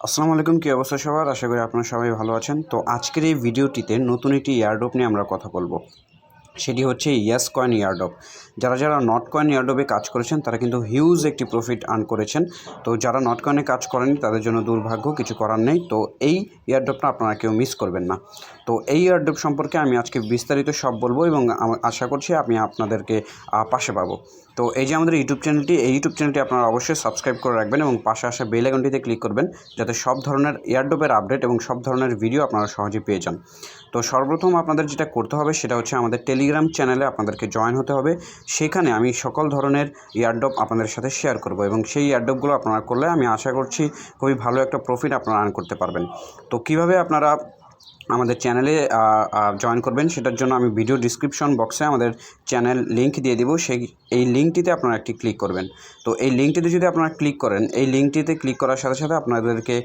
আসসালামু আলাইকুম, কী অবস্থা সবার? আশা করি আপনারা সবাই ভালো আছেন। তো আজকের এই ভিডিওটিতে নতুন একটি এয়ারড্রপ নিয়ে আমরা কথা বলবো। সেটি হচ্ছে ইয়েস কয়েন এয়ারড্রপ। যারা নট কয়েন এয়ারড্রপে কাজ করেছেন তারা কিন্তু হিউজ একটি প্রফিট আর্ন করেছেন। তো যারা নট কয়েনে কাজ করেনি তাদের জন্য দুর্ভাগ্য, কিছু করার নেই। তো এই এয়ারড্রপটা আপনারা কেউ মিস করবেন না। তো এই এয়ারড্রপ সম্পর্কে আমি আজকে বিস্তারিত সব বলবো এবং আশা করছি আমি আপনাদেরকে পাশে পাবো। তো এই যে আমাদের ইউটিউব চ্যানেলটি, এই ইউটিউব চ্যানেলটি আপনারা অবশ্যই সাবস্ক্রাইব করে রাখবেন এবং পাশে আসা বেল আইকনটিতে ক্লিক করবেন, যাতে সব ধরনের এয়ারড্রপের আপডেট এবং সব ধরনের ভিডিও আপনারা সহজে পেয়ে যান। তো সর্বপ্রথম আপনাদের যেটা করতে হবে সেটা হচ্ছে আমাদের টেলিগ্রাম চ্যানেলে আপনাদেরকে জয়েন হতে হবে। সেখানে আমি সকল ধরনের এয়ারড্রপ আপনাদের সাথে শেয়ার করব এবং সেই এয়ারড্রপগুলো আপনারা করলে আমি আশা করছি খুবই ভালো একটা প্রফিট আপনারা আর্ন করতে পারবেন। তো কিভাবে আপনারা আমাদের চ্যানেলে জয়েন করবেন সেটার জন্য আমি ভিডিও ডিসক্রিপশন বক্সে আমাদের চ্যানেল লিঙ্ক দিয়ে দিব। এই লিঙ্কটিতে আপনারা একটি ক্লিক করবেন। তো এই লিঙ্কটিতে যদি আপনারা ক্লিক করেন, এই লিঙ্কটিতে ক্লিক করার সাথে সাথে আপনাদেরকে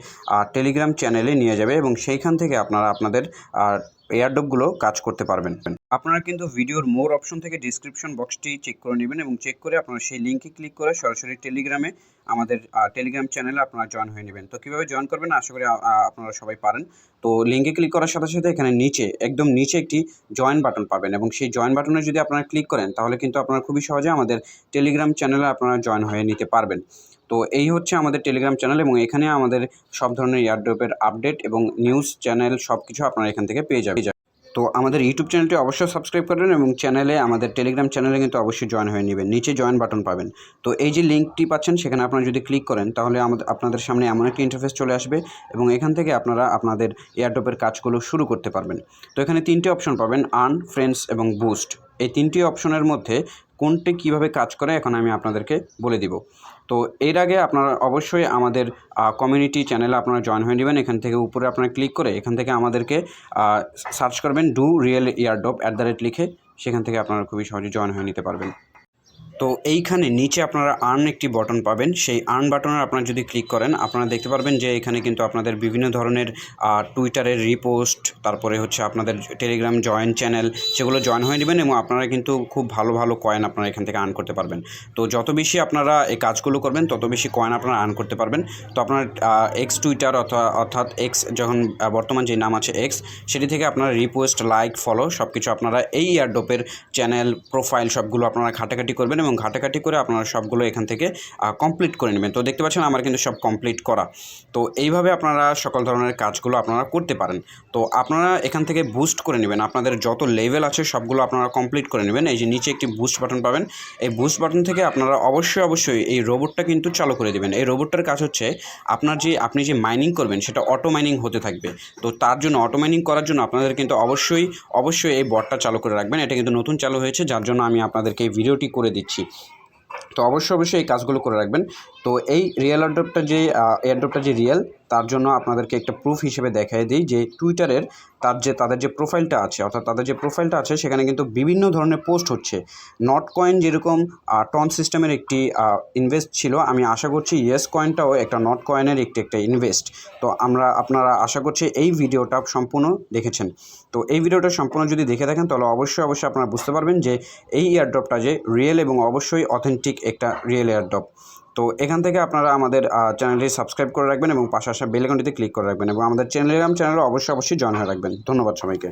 টেলিগ্রাম চ্যানেলে নিয়ে যাবে এবং সেইখান থেকে আপনারা আপনাদের এয়ারড্রপগুলো কাজ করতে পারবেন। আপনারা কিন্তু ভিডিওর মোর অপশন থেকে ডিসক্রিপশন বক্সটি চেক করে নেবেন এবং চেক করে আপনারা সেই লিঙ্কে ক্লিক করে সরাসরি টেলিগ্রামে আমাদের টেলিগ্রাম চ্যানেলে আপনারা জয়েন হয়ে নেবেন। তো কীভাবে জয়েন করবেন আশা করি আপনারা সবাই পারেন। তো লিঙ্কে ক্লিক করার সাথে সাথে এখানে একদম নিচে একটি জয়েন বাটন পাবেন এবং সেই জয়েন বাটনে যদি আপনারা ক্লিক করেন তাহলে কিন্তু আপনারা খুবই সহজে আমাদের টেলিগ্রাম চ্যানেলে আপনারা জয়েন হয়ে নিতে পারবেন। তো এই হচ্ছে আমাদের টেলিগ্রাম চ্যানেল এবং এখানে আমাদের সব ধরনের এয়ারড্রপের আপডেট এবং নিউজ চ্যানেল সব কিছু আপনারা এখান থেকে পেয়ে যাবেন। তো আমাদের ইউটিউব চ্যানেলটি অবশ্যই সাবস্ক্রাইব করবেন এবং আমাদের টেলিগ্রাম চ্যানেলে কিন্তু অবশ্যই জয়েন হয়ে নেবেন। নিচে জয়েন বাটন পাবেন। তো এই যে লিঙ্কটি পাচ্ছেন সেখানে আপনারা যদি ক্লিক করেন তাহলে আপনাদের সামনে এমন একটি ইন্টারফেস চলে আসবে এবং এখান থেকে আপনারা আপনাদের এয়ারড্রপের কাজগুলো শুরু করতে পারবেন। তো এখানে তিনটি অপশন পাবেন, আর্ন, ফ্রেন্ডস এবং বুস্ট। এই তিনটি অপশনের মধ্যে কোনটি কীভাবে কাজ করে এখন আমি আপনাদেরকে বলে দিব। তো এর আগে আপনারা অবশ্যই আমাদের কমিউনিটি চ্যানেলে আপনারা জয়েন হয়ে নেবেন। এখান থেকে উপরে আপনারা ক্লিক করে এখান থেকে আমাদেরকে সার্চ করবেন ডু রিয়েল এয়ারড্রপ লিখে, সেখান থেকে আপনারা খুবই সহজে জয়েন হয়ে নিতে পারবেন। তো এইখানে নিচে আপনারা আর্ন একটি বাটন পাবেন। সেই আর্ন বাটনে আপনারা যদি ক্লিক করেন আপনারা দেখতে পারবেন যে এখানে কিন্তু আপনাদের বিভিন্ন ধরনের টুইটারের রিপোস্ট, তারপরে হচ্ছে আপনাদের টেলিগ্রাম জয়েন চ্যানেল, সেগুলো জয়েন হয়ে নেবেন এবং আপনারা কিন্তু খুব ভালো ভালো কয়েন আপনারা এখান থেকে আর্ন করতে পারবেন। তো যত বেশি আপনারা এই কাজগুলো করবেন তত বেশি কয়েন আপনারা আর্ন করতে পারবেন। তো আপনার এক্স টুইটার অর্থাৎ এক্স, যখন বর্তমান যে নাম আছে এক্স, সেটি থেকে আপনারা রিপোস্ট, লাইক, ফলো সব কিছু আপনারা এই এয়ারড্রপের চ্যানেল, প্রোফাইল সবগুলো আপনারা ঘাটাঘাটি করবেন এবং ঘাটাঘাটি করে আপনারা সবগুলো এখান থেকে কমপ্লিট করে নেবেন। তো দেখতে পাচ্ছেন আমার কিন্তু সব কমপ্লিট করা। তো এইভাবে আপনারা সকল ধরনের কাজগুলো আপনারা করতে পারেন। তো আপনারা এখান থেকে বুস্ট করে নেবেন, আপনাদের যত লেভেল আছে সবগুলো আপনারা কমপ্লিট করে নেবেন। এই যে নিচে একটি বুস্ট বাটন পাবেন, এই বুস্ট বাটন থেকে আপনারা অবশ্যই এই রোবটটা কিন্তু চালু করে দেবেন। এই রোবটটার কাজ হচ্ছে আপনি যে মাইনিং করবেন সেটা অটো মাইনিং হতে থাকবে। তো তার জন্য অটো মাইনিং করার জন্য আপনাদের কিন্তু অবশ্যই এই বটটা চালু করে রাখবেন। এটা কিন্তু নতুন চালু হয়েছে, যার জন্য আমি আপনাদেরকে এই ভিডিওটি করে দিচ্ছি। তো অবশ্যই এই কাজগুলো করে রাখবেন। তো এই রিয়েল এয়ারড্রপটা যে রিয়েল, তার জন্য আপনাদেরকে একটা প্রুফ হিসেবে দেখাই দিই যে টুইটারের তাদের যে প্রোফাইলটা আছে, অর্থাৎ তাদের যে প্রোফাইলটা আছে সেখানে কিন্তু বিভিন্ন ধরনের পোস্ট হচ্ছে। নট কয়েন যেরকম টন সিস্টেমের একটি ইনভেস্ট ছিল, আমি আশা করছি ইয়েস কয়েনটাও একটা নট কয়েনের একটা ইনভেস্ট। তো আপনারা আশা করছি এই ভিডিওটা সম্পূর্ণ দেখেছেন। তো এই ভিডিওটা সম্পূর্ণ যদি দেখে থাকেন তাহলে অবশ্যই আপনারা বুঝতে পারবেন যে এই এয়ারড্রপটা যে রিয়েল এবং অবশ্যই অথেন্টিক একটা রিয়েল এয়ারড্রপ। তো এখান থেকে আপনারা আমাদের চ্যানেলটি সাবস্ক্রাইব করে রাখবেন এবং পাশে আসা বেল আইকনটিতে ক্লিক করে রাখবেন এবং আমাদের টেলিগ্রাম চ্যানেলে অবশ্যই জয়েন হয়ে রাখবেন। ধন্যবাদ সবাইকে।